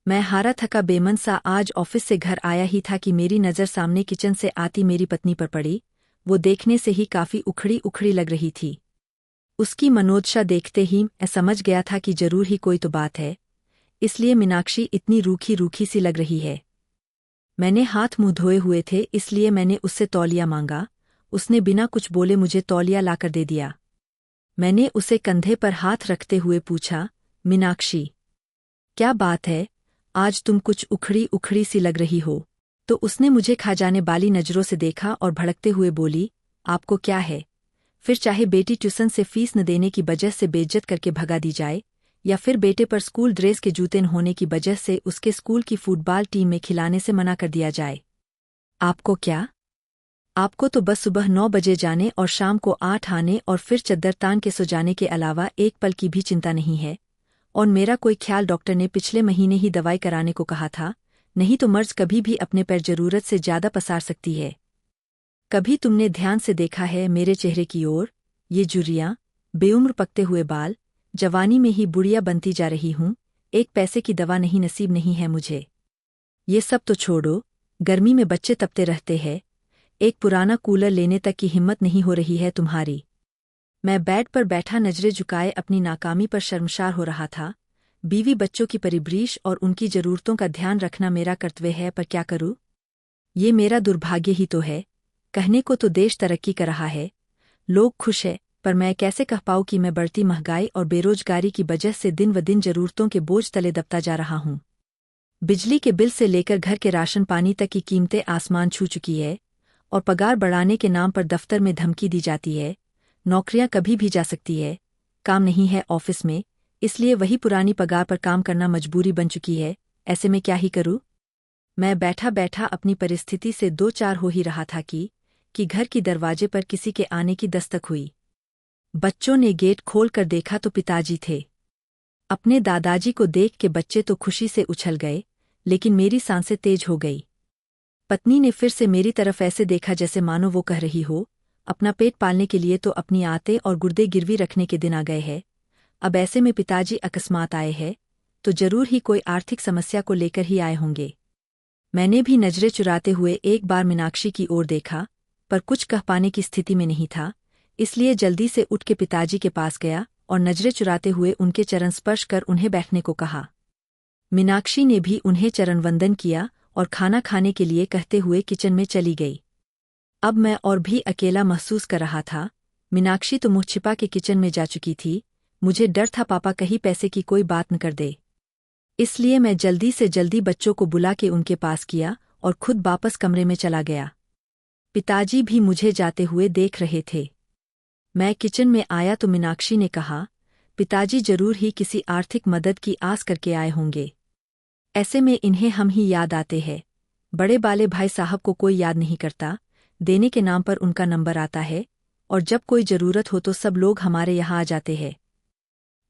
मैं हारा थका बेमन सा आज ऑफिस से घर आया ही था कि मेरी नज़र सामने किचन से आती मेरी पत्नी पर पड़ी। वो देखने से ही काफ़ी उखड़ी उखड़ी लग रही थी। उसकी मनोदशा देखते ही मैं समझ गया था कि जरूर ही कोई तो बात है, इसलिए मीनाक्षी इतनी रूखी रूखी सी लग रही है। मैंने हाथ मुंह धोए हुए थे, इसलिए मैंने उससे तौलिया मांगा। उसने बिना कुछ बोले मुझे तौलिया लाकर दे दिया। मैंने उसे कंधे पर हाथ रखते हुए पूछा, मीनाक्षी, क्या बात है, आज तुम कुछ उखड़ी उखड़ी सी लग रही हो। तो उसने मुझे खाजाने वाली नज़रों से देखा और भड़कते हुए बोली, आपको क्या है? फिर चाहे बेटी ट्यूशन से फीस न देने की वजह से बेइज्जत करके भगा दी जाए, या फिर बेटे पर स्कूल ड्रेस के जूते न होने की वजह से उसके स्कूल की फुटबॉल टीम में खिलाने से मना कर दिया जाए। आपको क्या? आपको तो बस सुबह 9 बजे जाने और शाम को 8 आने और फिर चद्दर तान के सो जाने के अलावा एक पल की भी चिंता नहीं है। और मेरा कोई ख्याल, डॉक्टर ने पिछले महीने ही दवाई कराने को कहा था, नहीं तो मर्ज कभी भी अपने पैर जरूरत से ज्यादा पसार सकती है। कभी तुमने ध्यान से देखा है मेरे चेहरे की ओर? ये झुर्रियां, बेउम्र पकते हुए बाल, जवानी में ही बुढ़िया बनती जा रही हूं। एक पैसे की दवा नहीं नसीब नहीं है मुझे। ये सब तो छोड़ो, गर्मी में बच्चे तपते रहते हैं, एक पुराना कूलर लेने तक की हिम्मत नहीं हो रही है तुम्हारी। मैं बेड पर बैठा नजरें झुकाए अपनी नाकामी पर शर्मसार हो रहा था। बीवी बच्चों की परिवरिश और उनकी जरूरतों का ध्यान रखना मेरा कर्तव्य है, पर क्या करूं? ये मेरा दुर्भाग्य ही तो है। कहने को तो देश तरक्की कर रहा है, लोग खुश है, पर मैं कैसे कह पाऊं कि मैं बढ़ती महंगाई और बेरोजगारी की वजह से दिन व दिन जरूरतों के बोझ तले दबता जा रहा हूं। बिजली के बिल से लेकर घर के राशन पानी तक की कीमतें आसमान छू चुकी है, और पगार बढ़ाने के नाम पर दफ्तर में धमकी दी जाती है। नौकरियां कभी भी जा सकती है, काम नहीं है ऑफिस में, इसलिए वही पुरानी पगार पर काम करना मजबूरी बन चुकी है। ऐसे में क्या ही करूं? मैं बैठा बैठा अपनी परिस्थिति से दो चार हो ही रहा था कि घर की दरवाजे पर किसी के आने की दस्तक हुई। बच्चों ने गेट खोल कर देखा तो पिताजी थे। अपने दादाजी को देख के बच्चे तो खुशी से उछल गए, लेकिन मेरी सांसें तेज हो गई। पत्नी ने फिर से मेरी तरफ ऐसे देखा जैसे मानो वो कह रही हो, अपना पेट पालने के लिए तो अपनी आते और गुर्दे गिरवी रखने के दिन आ गए हैं। अब ऐसे में पिताजी अकस्मात आए हैं, तो जरूर ही कोई आर्थिक समस्या को लेकर ही आए होंगे। मैंने भी नजरें चुराते हुए एक बार मीनाक्षी की ओर देखा, पर कुछ कह पाने की स्थिति में नहीं था, इसलिए जल्दी से उठ के पिताजी के पास गया और नजरें चुराते हुए उनके चरण स्पर्श कर उन्हें बैठने को कहा। मीनाक्षी ने भी उन्हें चरण वंदन किया और खाना खाने के लिए कहते हुए किचन में चली गई। अब मैं और भी अकेला महसूस कर रहा था। मीनाक्षी तो मुँह छिपा के किचन में जा चुकी थी। मुझे डर था पापा कहीं पैसे की कोई बात न कर दे, इसलिए मैं जल्दी से जल्दी बच्चों को बुला के उनके पास किया और खुद वापस कमरे में चला गया। पिताजी भी मुझे जाते हुए देख रहे थे। मैं किचन में आया तो मीनाक्षी ने कहा, पिताजी जरूर ही किसी आर्थिक मदद की आस करके आए होंगे। ऐसे में इन्हें हम ही याद आते हैं। बड़े बाले भाई साहब को कोई याद नहीं करता, देने के नाम पर उनका नंबर आता है, और जब कोई जरूरत हो तो सब लोग हमारे यहाँ आ जाते हैं।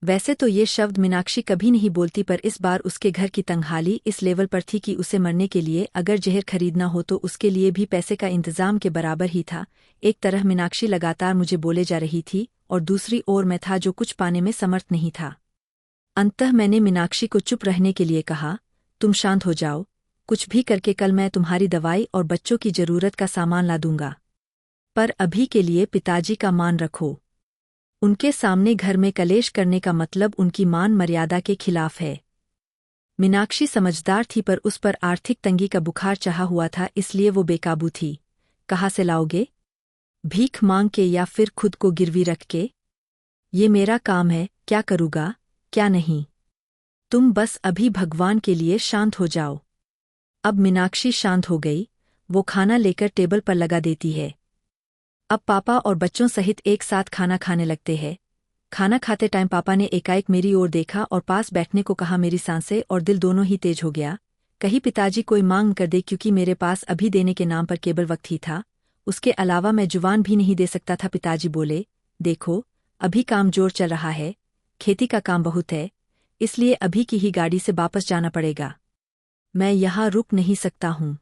वैसे तो ये शब्द मीनाक्षी कभी नहीं बोलती, पर इस बार उसके घर की तंगहाली इस लेवल पर थी कि उसे मरने के लिए अगर जहर खरीदना हो तो उसके लिए भी पैसे का इंतजाम के बराबर ही था। एक तरह मीनाक्षी लगातार मुझे बोले जा रही थी और दूसरी ओर मैं था जो कुछ पाने में समर्थ नहीं था। अंततः मैंने मीनाक्षी को चुप रहने के लिए कहा, तुम शांत हो जाओ, कुछ भी करके कल मैं तुम्हारी दवाई और बच्चों की जरूरत का सामान ला दूंगा, पर अभी के लिए पिताजी का मान रखो। उनके सामने घर में कलेश करने का मतलब उनकी मान मर्यादा के खिलाफ है। मीनाक्षी समझदार थी, पर उस पर आर्थिक तंगी का बुखार चढ़ा हुआ था, इसलिए वो बेकाबू थी। कहाँ से लाओगे? भीख मांग के या फिर खुद को गिरवी रख के? ये मेरा काम है, क्या करूँगा क्या नहीं। तुम बस अभी भगवान के लिए शांत हो जाओ। अब मीनाक्षी शांत हो गई। वो खाना लेकर टेबल पर लगा देती है। अब पापा और बच्चों सहित एक साथ खाना खाने लगते हैं। खाना खाते टाइम पापा ने एकाएक मेरी ओर देखा और पास बैठने को कहा। मेरी सांसें और दिल दोनों ही तेज हो गया। कहीं पिताजी कोई मांग कर दे, क्योंकि मेरे पास अभी देने के नाम पर केवल वक्त ही था, उसके अलावा मैं जुबान भी नहीं दे सकता था। पिताजी बोले, देखो, अभी काम जोर चल रहा है, खेती का काम बहुत है, इसलिए अभी की ही गाड़ी से वापस जाना पड़ेगा। मैं यहाँ रुक नहीं सकता हूँ।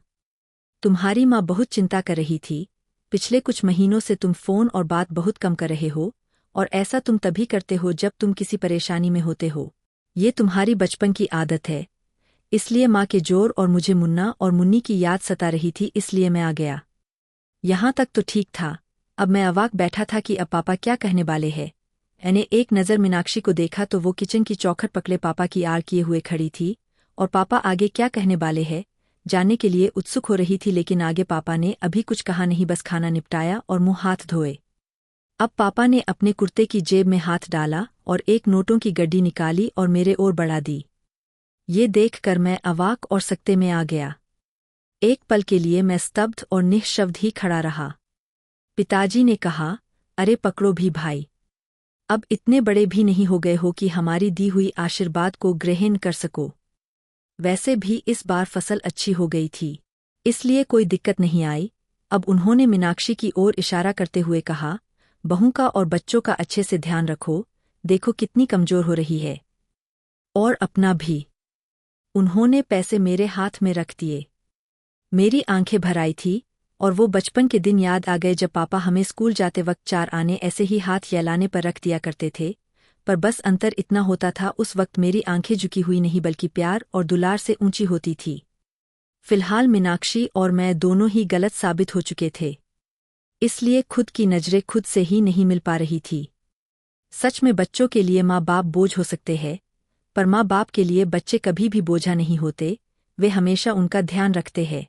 तुम्हारी माँ बहुत चिंता कर रही थी। पिछले कुछ महीनों से तुम फोन और बात बहुत कम कर रहे हो, और ऐसा तुम तभी करते हो जब तुम किसी परेशानी में होते हो। ये तुम्हारी बचपन की आदत है, इसलिए माँ के जोर और मुझे मुन्ना और मुन्नी की याद सता रही थी, इसलिए मैं आ गया। यहाँ तक तो ठीक था। अब मैं अवाक बैठा था कि अब पापा क्या कहने वाले हैं। मैंने एक नज़र मीनाक्षी को देखा तो वो किचन की चौखट पकड़े पापा की आड़ किए हुए खड़ी थी, और पापा आगे क्या कहने वाले हैं जानने के लिए उत्सुक हो रही थी। लेकिन आगे पापा ने अभी कुछ कहा नहीं, बस खाना निपटाया और मुंह हाथ धोए। अब पापा ने अपने कुर्ते की जेब में हाथ डाला और एक नोटों की गड्डी निकाली और मेरे ओर बढ़ा दी। ये देखकर मैं अवाक और सकते में आ गया। एक पल के लिए मैं स्तब्ध और निःशब्द ही खड़ा रहा। पिताजी ने कहा, अरे पकड़ो भी भाई, अब इतने बड़े भी नहीं हो गए हो कि हमारी दी हुई आशीर्वाद को ग्रहण कर सको। वैसे भी इस बार फसल अच्छी हो गई थी, इसलिए कोई दिक्कत नहीं आई। अब उन्होंने मीनाक्षी की ओर इशारा करते हुए कहा, बहू का और बच्चों का अच्छे से ध्यान रखो, देखो कितनी कमजोर हो रही है। और अपना भी। उन्होंने पैसे मेरे हाथ में रख दिए। मेरी आंखें भर आई थी, और वो बचपन के दिन याद आ गए जब पापा हमें स्कूल जाते वक्त 4 आने ऐसे ही हाथ यलाने पर रख दिया करते थे। पर बस अंतर इतना होता था, उस वक्त मेरी आंखें झुकी हुई नहीं बल्कि प्यार और दुलार से ऊंची होती थी। फिलहाल मीनाक्षी और मैं दोनों ही गलत साबित हो चुके थे, इसलिए खुद की नजरें खुद से ही नहीं मिल पा रही थी। सच में बच्चों के लिए माँ बाप बोझ हो सकते हैं, पर माँ बाप के लिए बच्चे कभी भी बोझा नहीं होते, वे हमेशा उनका ध्यान रखते हैं।